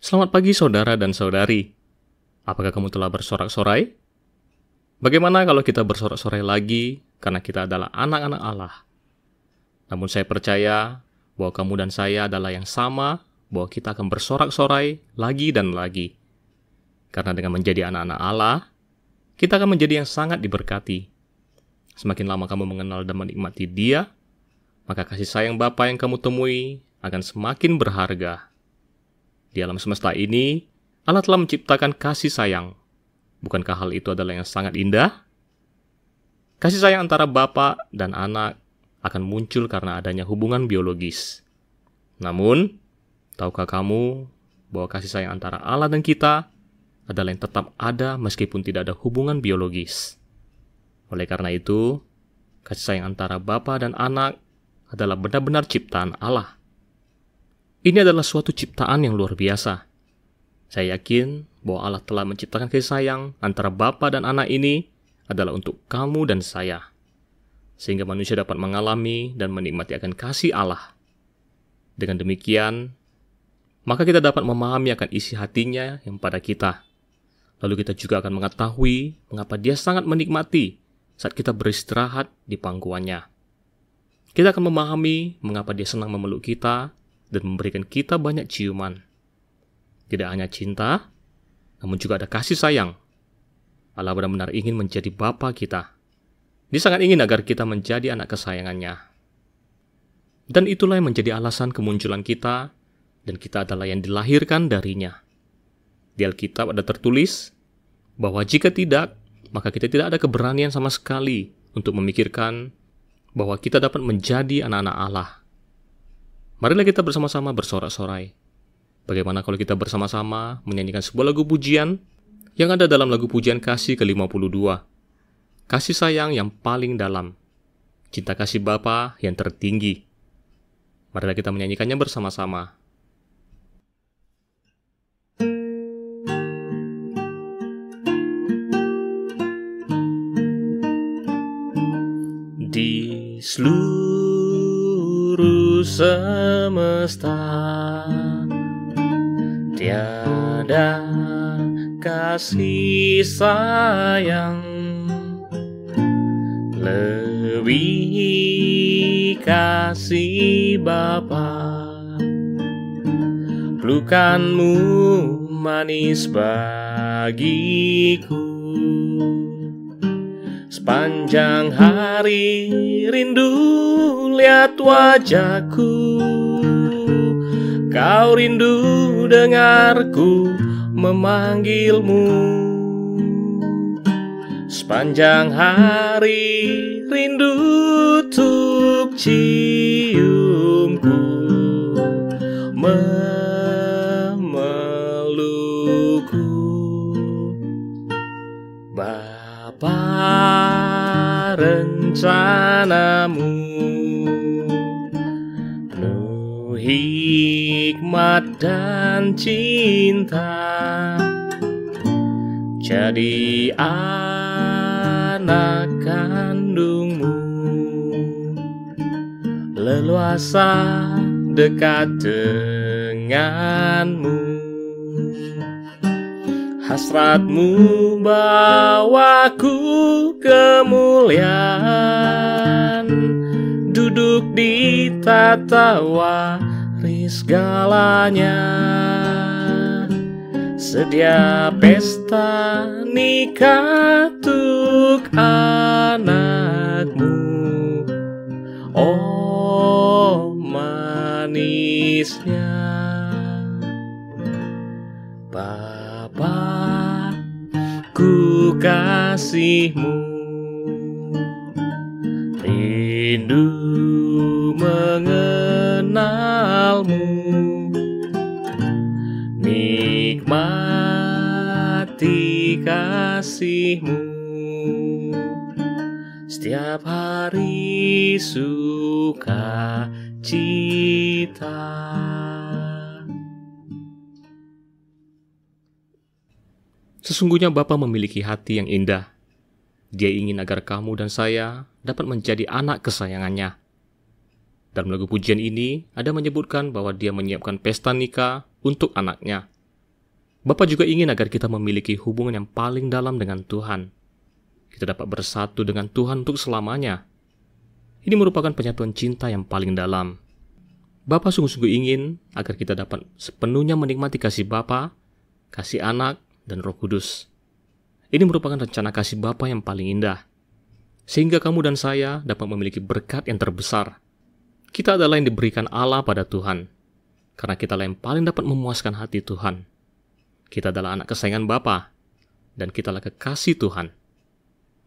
Selamat pagi saudara dan saudari. Apakah kamu telah bersorak-sorai? Bagaimana kalau kita bersorak-sorai lagi karena kita adalah anak-anak Allah? Namun saya percaya bahwa kamu dan saya adalah yang sama, bahwa kita akan bersorak-sorai lagi dan lagi. Karena dengan menjadi anak-anak Allah, kita akan menjadi yang sangat diberkati. Semakin lama kamu mengenal dan menikmati Dia, maka kasih sayang Bapa yang kamu temui akan semakin berharga. Di alam semesta ini, Allah telah menciptakan kasih sayang. Bukankah hal itu adalah yang sangat indah? Kasih sayang antara bapa dan anak akan muncul karena adanya hubungan biologis. Namun, tahukah kamu bahwa kasih sayang antara Allah dan kita adalah yang tetap ada meskipun tidak ada hubungan biologis? Oleh karena itu, kasih sayang antara bapa dan anak adalah benar-benar ciptaan Allah. Ini adalah suatu ciptaan yang luar biasa. Saya yakin bahwa Allah telah menciptakan kasih sayang antara bapa dan anak ini adalah untuk kamu dan saya, sehingga manusia dapat mengalami dan menikmati akan kasih Allah. Dengan demikian, maka kita dapat memahami akan isi hatinya yang pada kita. Lalu kita juga akan mengetahui mengapa Dia sangat menikmati saat kita beristirahat di pangkuannya. Kita akan memahami mengapa Dia senang memeluk kita dan memberikan kita banyak ciuman. Tidak hanya cinta, namun juga ada kasih sayang. Allah benar-benar ingin menjadi Bapa kita. Dia sangat ingin agar kita menjadi anak kesayangannya. Dan itulah yang menjadi alasan kemunculan kita, dan kita adalah yang dilahirkan darinya. Di Alkitab ada tertulis bahwa jika tidak, maka kita tidak ada keberanian sama sekali untuk memikirkan bahwa kita dapat menjadi anak-anak Allah. Marilah kita bersama-sama bersorak-sorai. Bagaimana kalau kita bersama-sama menyanyikan sebuah lagu pujian yang ada dalam lagu pujian kasih ke-52. Kasih sayang yang paling dalam. Cinta kasih Bapa yang tertinggi. Marilah kita menyanyikannya bersama-sama. Di seluruh semesta tiada kasih sayang lebih kasih Bapa. Pelukanmu manis bagiku. Sepanjang hari rindu lihat wajahku. Kau rindu dengarku memanggilmu. Sepanjang hari rindu untuk ciumku, memelukku. Bapa, rencanamu penuh hikmat dan cinta. Jadi anak kandungmu, leluasa dekat denganmu. Hasratmu bawaku kemuliaan, duduk di tata waris segalanya. Sedia pesta nikah untuk anakmu. Oh manisnya Bapa, ku kasihmu, rindu mengenalmu, nikmati kasihmu, setiap hari suka cita. Sesungguhnya Bapa memiliki hati yang indah. Dia ingin agar kamu dan saya dapat menjadi anak kesayangannya. Dalam lagu pujian ini, ada menyebutkan bahwa dia menyiapkan pesta nikah untuk anaknya. Bapa juga ingin agar kita memiliki hubungan yang paling dalam dengan Tuhan. Kita dapat bersatu dengan Tuhan untuk selamanya. Ini merupakan penyatuan cinta yang paling dalam. Bapa sungguh-sungguh ingin agar kita dapat sepenuhnya menikmati kasih Bapa, kasih Anak, dan Roh Kudus. Ini merupakan rencana kasih Bapa yang paling indah, sehingga kamu dan saya dapat memiliki berkat yang terbesar. Kita adalah yang diberikan Allah pada Tuhan, karena kita yang paling dapat memuaskan hati Tuhan. Kita adalah anak kesayangan Bapa, dan kita adalah kekasih Tuhan.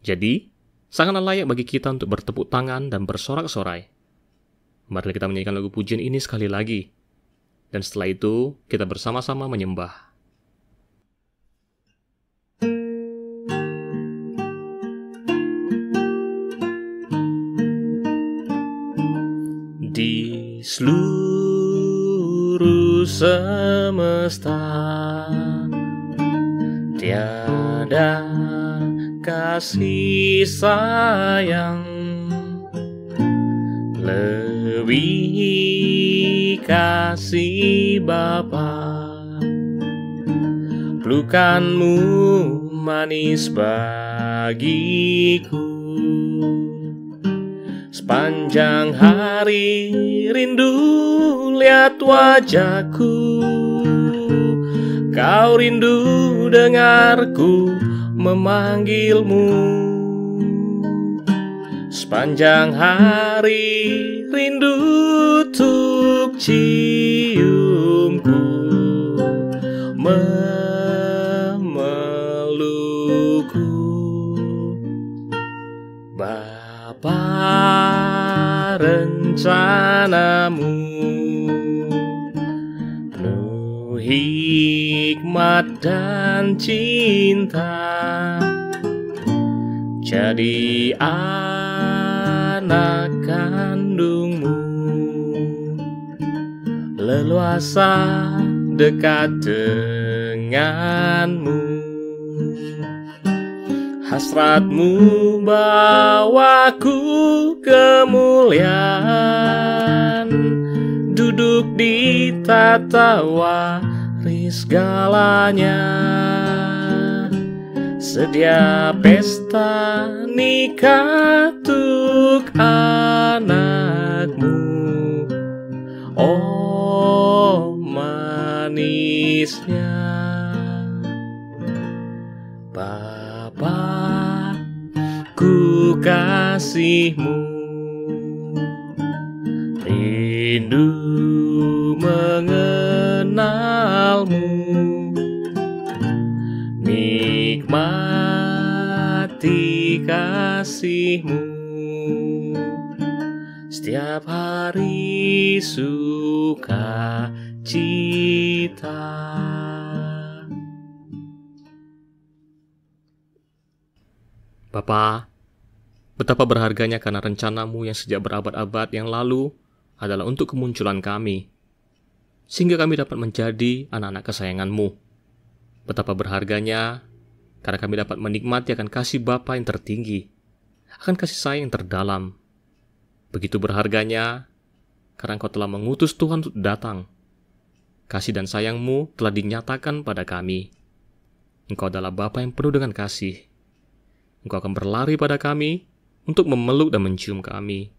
Jadi, sangatlah layak bagi kita untuk bertepuk tangan dan bersorak-sorai. Mari kita menyanyikan lagu pujian ini sekali lagi. Dan setelah itu, kita bersama-sama menyembah. Di seluruh semesta tiada kasih sayang lebih kasih Bapa. Pelukanmu manis bagiku. Sepanjang hari rindu lihat wajahku. Kau rindu dengarku memanggilmu. Sepanjang hari rindu untuk ciumku, memelukku. Bapa, rencanamu penuh hikmat dan cinta. Jadi anak kandungmu, leluasa dekat denganmu. Hasratmu bawaku kemuliaan, duduk di tata waris segalanya. Sedia pesta nikah untuk anakmu. Oh manisnya Bapa, ku kasihmu, rindu mengenalmu. Nikmati kasihmu, setiap hari suka cita. Bapa, betapa berharganya karena rencanamu yang sejak berabad-abad yang lalu adalah untuk kemunculan kami, sehingga kami dapat menjadi anak-anak kesayanganmu. Betapa berharganya karena kami dapat menikmati akan kasih Bapa yang tertinggi, akan kasih sayang yang terdalam. Begitu berharganya karena Engkau telah mengutus Tuhan untuk datang. Kasih dan sayang-Mu telah dinyatakan pada kami. Engkau adalah Bapa yang penuh dengan kasih. Engkau akan berlari pada kami untuk memeluk dan mencium kami.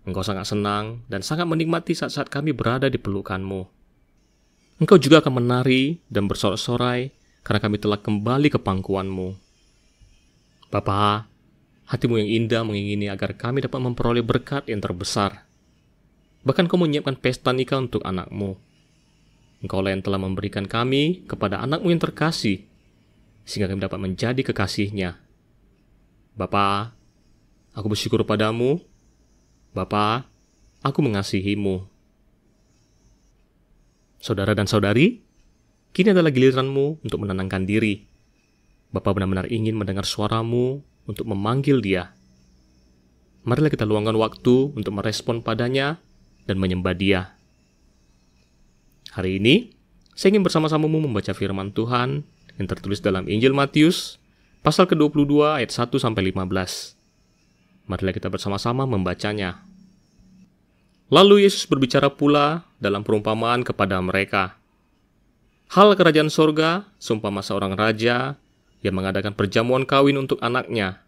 Engkau sangat senang dan sangat menikmati saat-saat kami berada di pelukan-Mu. Engkau juga akan menari dan bersorak-sorai karena kami telah kembali ke pangkuan-Mu. Bapa, hati-Mu yang indah mengingini agar kami dapat memperoleh berkat yang terbesar. Bahkan Kau menyiapkan pesta nikah untuk anak-Mu. Engkaulah yang telah memberikan kami kepada anak-Mu yang terkasih, sehingga kami dapat menjadi kekasih-Nya. Bapa, aku bersyukur padamu. Bapa, aku mengasihi-Mu. Saudara dan saudari, kini adalah giliran-Mu untuk menenangkan diri. Bapa benar-benar ingin mendengar suara-Mu untuk memanggil Dia. Marilah kita luangkan waktu untuk merespon padanya dan menyembah Dia. Hari ini, saya ingin bersama-samamu membaca firman Tuhan yang tertulis dalam Injil Matius, pasal ke-22 ayat 1-15. Marilah kita bersama-sama membacanya. Lalu Yesus berbicara pula dalam perumpamaan kepada mereka. Hal kerajaan sorga, seumpama seorang raja yang mengadakan perjamuan kawin untuk anaknya.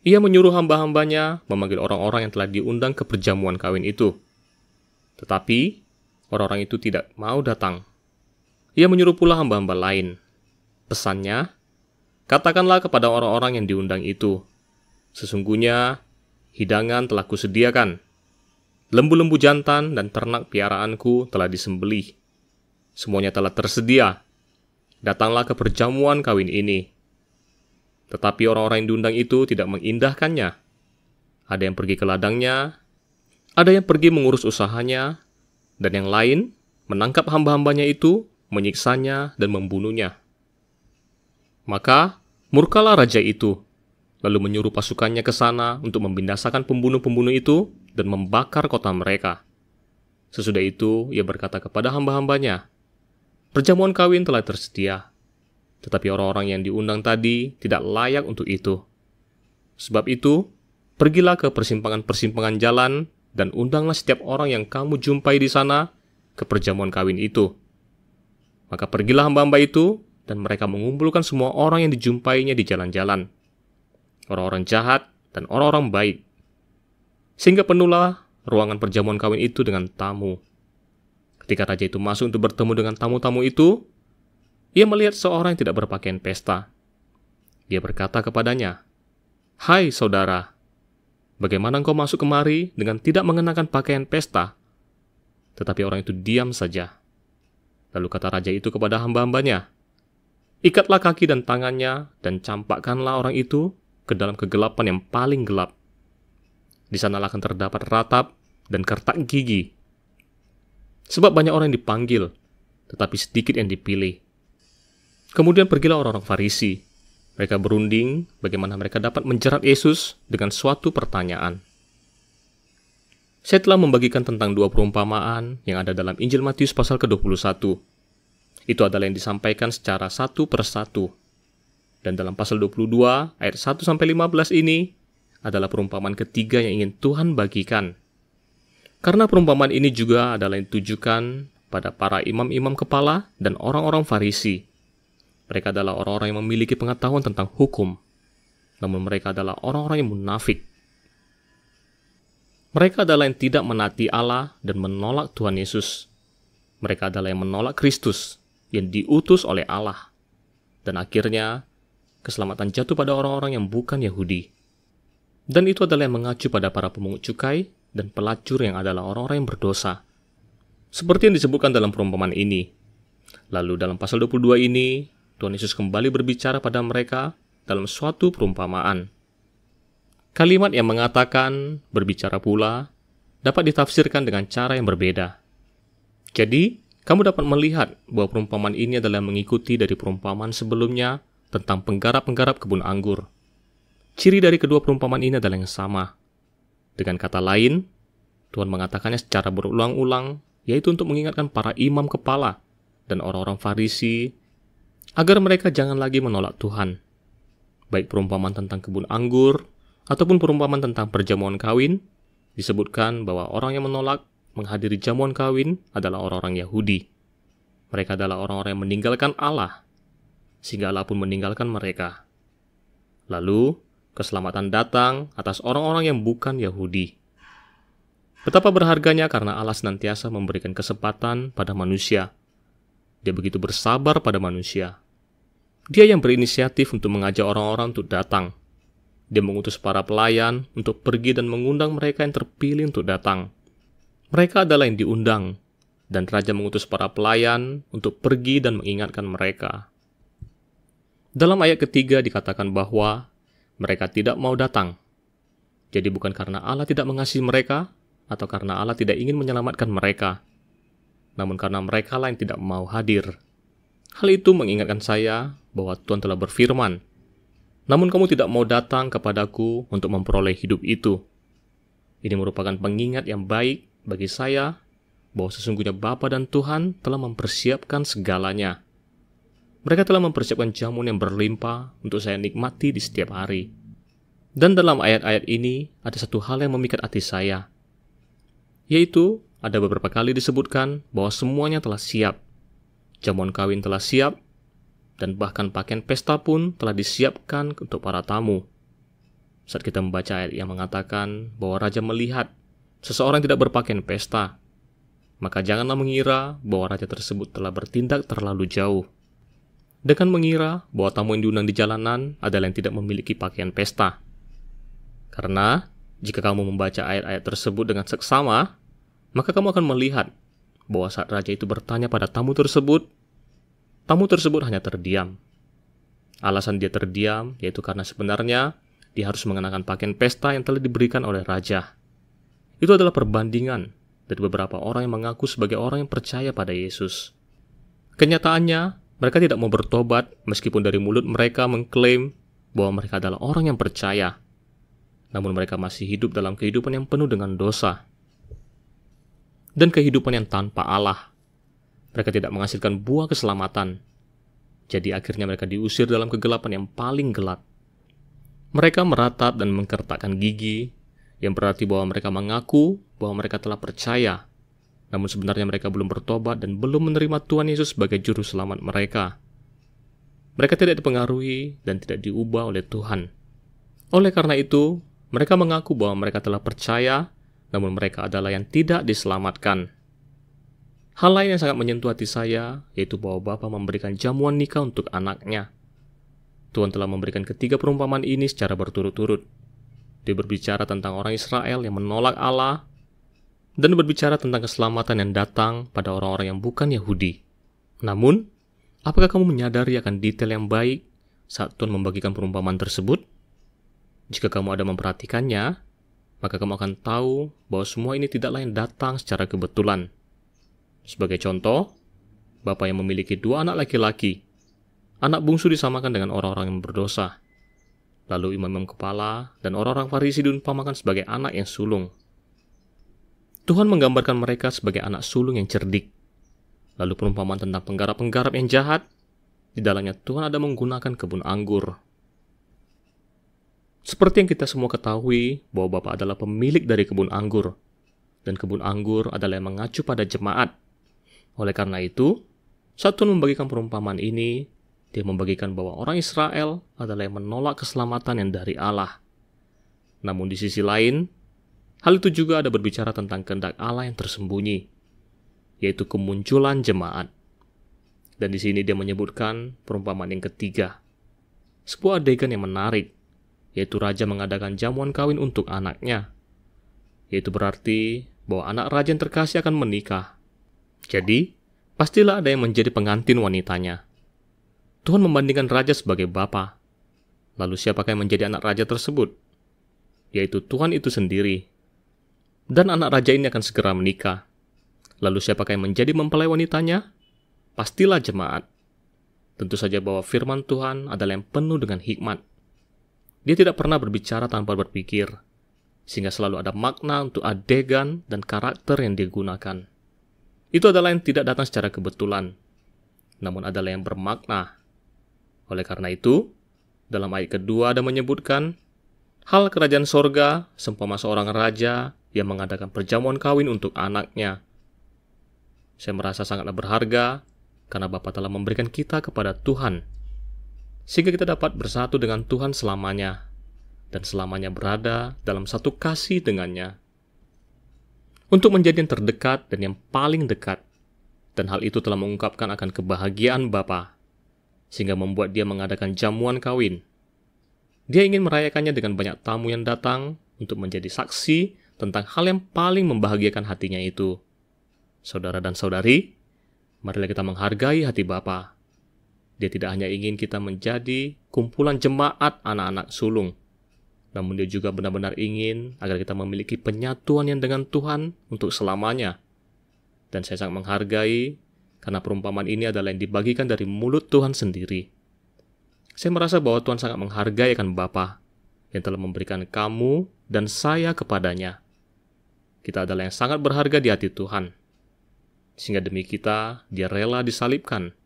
Ia menyuruh hamba-hambanya memanggil orang-orang yang telah diundang ke perjamuan kawin itu. Tetapi, orang-orang itu tidak mau datang. Ia menyuruh pula hamba-hamba lain. Pesannya, katakanlah kepada orang-orang yang diundang itu, sesungguhnya hidangan telah kusediakan. Lembu-lembu jantan dan ternak piaraanku telah disembelih. Semuanya telah tersedia. Datanglah ke perjamuan kawin ini. Tetapi orang-orang yang diundang itu tidak mengindahkannya. Ada yang pergi ke ladangnya, ada yang pergi mengurus usahanya, dan yang lain menangkap hamba-hambanya itu, menyiksanya, dan membunuhnya. Maka murkalah raja itu, lalu menyuruh pasukannya ke sana untuk membinasakan pembunuh-pembunuh itu dan membakar kota mereka. Sesudah itu, ia berkata kepada hamba-hambanya, perjamuan kawin telah tersedia, tetapi orang-orang yang diundang tadi tidak layak untuk itu. Sebab itu, pergilah ke persimpangan-persimpangan jalan dan undanglah setiap orang yang kamu jumpai di sana ke perjamuan kawin itu. Maka pergilah hamba-hamba itu, dan mereka mengumpulkan semua orang yang dijumpainya di jalan-jalan, orang-orang jahat dan orang-orang baik, sehingga penuhlah ruangan perjamuan kawin itu dengan tamu. Ketika raja itu masuk untuk bertemu dengan tamu-tamu itu, ia melihat seorang yang tidak berpakaian pesta. Dia berkata kepadanya, "Hai saudara, bagaimana engkau masuk kemari dengan tidak mengenakan pakaian pesta?" Tetapi orang itu diam saja. Lalu kata raja itu kepada hamba-hambanya, "Ikatlah kaki dan tangannya dan campakkanlah orang itu ke dalam kegelapan yang paling gelap. Di sanalah akan terdapat ratap dan kertak gigi. Sebab banyak orang yang dipanggil, tetapi sedikit yang dipilih." Kemudian pergilah orang-orang Farisi. Mereka berunding bagaimana mereka dapat menjerat Yesus dengan suatu pertanyaan. Saya telah membagikan tentang 2 perumpamaan yang ada dalam Injil Matius pasal ke-21. Itu adalah yang disampaikan secara satu persatu. Dan dalam pasal 22 ayat 1-15 ini adalah perumpamaan ketiga yang ingin Tuhan bagikan. Karena perumpamaan ini juga adalah yang ditujukan pada para imam-imam kepala dan orang-orang Farisi. Mereka adalah orang-orang yang memiliki pengetahuan tentang hukum, namun mereka adalah orang-orang yang munafik. Mereka adalah yang tidak menaati Allah dan menolak Tuhan Yesus. Mereka adalah yang menolak Kristus, yang diutus oleh Allah. Dan akhirnya, keselamatan jatuh pada orang-orang yang bukan Yahudi. Dan itu adalah yang mengacu pada para pemungut cukai dan pelacur yang adalah orang-orang yang berdosa. Seperti yang disebutkan dalam perumpamaan ini. Lalu dalam pasal 22 ini, Tuhan Yesus kembali berbicara pada mereka dalam suatu perumpamaan. Kalimat yang mengatakan berbicara pula dapat ditafsirkan dengan cara yang berbeda. Jadi, kamu dapat melihat bahwa perumpamaan ini adalah mengikuti dari perumpamaan sebelumnya tentang penggarap-penggarap kebun anggur. Ciri dari kedua perumpamaan ini adalah yang sama. Dengan kata lain, Tuhan mengatakannya secara berulang-ulang, yaitu untuk mengingatkan para imam kepala dan orang-orang Farisi agar mereka jangan lagi menolak Tuhan. Baik perumpamaan tentang kebun anggur ataupun perumpamaan tentang perjamuan kawin, disebutkan bahwa orang yang menolak menghadiri jamuan kawin adalah orang-orang Yahudi. Mereka adalah orang-orang yang meninggalkan Allah, sehingga Allah pun meninggalkan mereka. Lalu, keselamatan datang atas orang-orang yang bukan Yahudi. Betapa berharganya karena Allah senantiasa memberikan kesempatan pada manusia. Dia begitu bersabar pada manusia. Dia yang berinisiatif untuk mengajak orang-orang untuk datang. Dia mengutus para pelayan untuk pergi dan mengundang mereka yang terpilih untuk datang. Mereka adalah yang diundang, dan Raja mengutus para pelayan untuk pergi dan mengingatkan mereka. Dalam ayat ketiga dikatakan bahwa mereka tidak mau datang. Jadi bukan karena Allah tidak mengasihi mereka, atau karena Allah tidak ingin menyelamatkan mereka, namun karena mereka lah yang tidak mau hadir. Hal itu mengingatkan saya bahwa Tuhan telah berfirman, "Namun kamu tidak mau datang kepadaku untuk memperoleh hidup itu." Ini merupakan pengingat yang baik bagi saya bahwa sesungguhnya Bapa dan Tuhan telah mempersiapkan segalanya. Mereka telah mempersiapkan jamuan yang berlimpah untuk saya nikmati di setiap hari. Dan dalam ayat-ayat ini ada satu hal yang memikat hati saya, yaitu ada beberapa kali disebutkan bahwa semuanya telah siap. Jamuan kawin telah siap, dan bahkan pakaian pesta pun telah disiapkan untuk para tamu. Saat kita membaca ayat yang mengatakan bahwa raja melihat seseorang tidak berpakaian pesta, maka janganlah mengira bahwa raja tersebut telah bertindak terlalu jauh dengan mengira bahwa tamu yang diundang di jalanan adalah yang tidak memiliki pakaian pesta. Karena jika kamu membaca ayat-ayat tersebut dengan seksama, maka kamu akan melihat bahwa saat raja itu bertanya pada tamu tersebut hanya terdiam. Alasan dia terdiam yaitu karena sebenarnya dia harus mengenakan pakaian pesta yang telah diberikan oleh raja. Itu adalah perbandingan dari beberapa orang yang mengaku sebagai orang yang percaya pada Yesus. Kenyataannya, mereka tidak mau bertobat meskipun dari mulut mereka mengklaim bahwa mereka adalah orang yang percaya. Namun mereka masih hidup dalam kehidupan yang penuh dengan dosa dan kehidupan yang tanpa Allah. Mereka tidak menghasilkan buah keselamatan. Jadi akhirnya mereka diusir dalam kegelapan yang paling gelap. Mereka meratap dan mengkertakkan gigi, yang berarti bahwa mereka mengaku bahwa mereka telah percaya. Namun sebenarnya mereka belum bertobat dan belum menerima Tuhan Yesus sebagai juru selamat mereka. Mereka tidak dipengaruhi dan tidak diubah oleh Tuhan. Oleh karena itu, mereka mengaku bahwa mereka telah percaya, namun mereka adalah yang tidak diselamatkan. Hal lain yang sangat menyentuh hati saya, yaitu bahwa Bapa memberikan jamuan nikah untuk anaknya. Tuhan telah memberikan ketiga perumpamaan ini secara berturut-turut. Dia berbicara tentang orang Israel yang menolak Allah, dan berbicara tentang keselamatan yang datang pada orang-orang yang bukan Yahudi. Namun, apakah kamu menyadari akan detail yang baik saat Tuhan membagikan perumpamaan tersebut? Jika kamu ada memperhatikannya, maka kamu akan tahu bahwa semua ini tidaklah yang datang secara kebetulan. Sebagai contoh, bapa yang memiliki 2 anak laki-laki. Anak bungsu disamakan dengan orang-orang yang berdosa. Lalu imam-imam kepala dan orang-orang Farisi diumpamakan sebagai anak yang sulung. Tuhan menggambarkan mereka sebagai anak sulung yang cerdik. Lalu perumpamaan tentang penggarap-penggarap yang jahat, di dalamnya Tuhan ada menggunakan kebun anggur. Seperti yang kita semua ketahui bahwa Bapa adalah pemilik dari kebun anggur, dan kebun anggur adalah yang mengacu pada jemaat. Oleh karena itu, saat Tuhan membagikan perumpamaan ini, Dia membagikan bahwa orang Israel adalah yang menolak keselamatan yang dari Allah. Namun di sisi lain, hal itu juga ada berbicara tentang kehendak Allah yang tersembunyi, yaitu kemunculan jemaat. Dan di sini Dia menyebutkan perumpamaan yang ketiga, sebuah adegan yang menarik, yaitu raja mengadakan jamuan kawin untuk anaknya. Yaitu berarti bahwa anak raja yang terkasih akan menikah. Jadi, pastilah ada yang menjadi pengantin wanitanya. Tuhan membandingkan raja sebagai bapa. Lalu siapakah yang menjadi anak raja tersebut? Yaitu Tuhan itu sendiri. Dan anak raja ini akan segera menikah. Lalu siapakah yang menjadi mempelai wanitanya? Pastilah jemaat. Tentu saja bahwa firman Tuhan adalah yang penuh dengan hikmat. Dia tidak pernah berbicara tanpa berpikir, sehingga selalu ada makna untuk adegan dan karakter yang digunakan. Itu adalah yang tidak datang secara kebetulan, namun adalah yang bermakna. Oleh karena itu, dalam ayat kedua ada menyebutkan, hal kerajaan sorga seumpama seorang raja yang mengadakan perjamuan kawin untuk anaknya. Saya merasa sangatlah berharga, karena Bapa telah memberikan kita kepada Tuhan, sehingga kita dapat bersatu dengan Tuhan selamanya, dan selamanya berada dalam satu kasih dengannya. Untuk menjadi yang terdekat dan yang paling dekat, dan hal itu telah mengungkapkan akan kebahagiaan Bapa, sehingga membuat Dia mengadakan jamuan kawin. Dia ingin merayakannya dengan banyak tamu yang datang untuk menjadi saksi tentang hal yang paling membahagiakan hatinya itu. Saudara dan saudari, marilah kita menghargai hati Bapa. Dia tidak hanya ingin kita menjadi kumpulan jemaat anak-anak sulung, namun Dia juga benar-benar ingin agar kita memiliki penyatuan yang dengan Tuhan untuk selamanya. Dan saya sangat menghargai, karena perumpamaan ini adalah yang dibagikan dari mulut Tuhan sendiri. Saya merasa bahwa Tuhan sangat menghargai akan Bapa yang telah memberikan kamu dan saya kepadanya. Kita adalah yang sangat berharga di hati Tuhan, sehingga demi kita Dia rela disalibkan,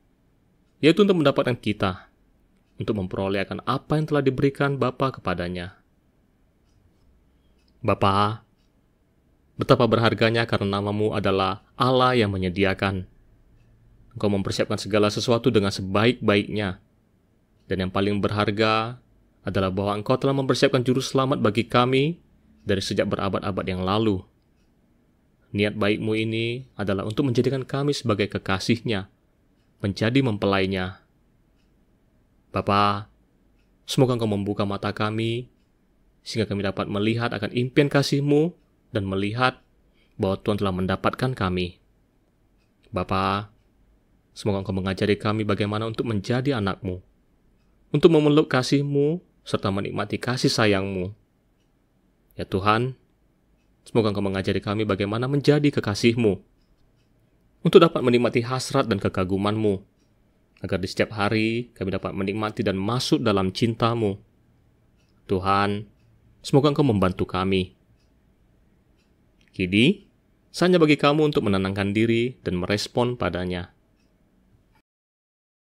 yaitu untuk mendapatkan kita, untuk memperoleh akan apa yang telah diberikan Bapa kepadanya. Bapa, betapa berharganya karena namamu adalah Allah yang menyediakan. Engkau mempersiapkan segala sesuatu dengan sebaik-baiknya. Dan yang paling berharga adalah bahwa Engkau telah mempersiapkan juru selamat bagi kami dari sejak berabad-abad yang lalu. Niat baik-Mu ini adalah untuk menjadikan kami sebagai kekasih-Nya, menjadi mempelainya. Bapa, semoga Engkau membuka mata kami, sehingga kami dapat melihat akan impian kasih-Mu dan melihat bahwa Tuhan telah mendapatkan kami. Bapa, semoga Engkau mengajari kami bagaimana untuk menjadi anak-Mu, untuk memeluk kasih-Mu, serta menikmati kasih sayang-Mu. Ya Tuhan, semoga Engkau mengajari kami bagaimana menjadi kekasih-Mu, untuk dapat menikmati hasrat dan kekaguman-Mu, agar di setiap hari kami dapat menikmati dan masuk dalam cinta-Mu. Tuhan, semoga Engkau membantu kami. Kini, saatnya bagi kamu untuk menenangkan diri dan merespon padanya.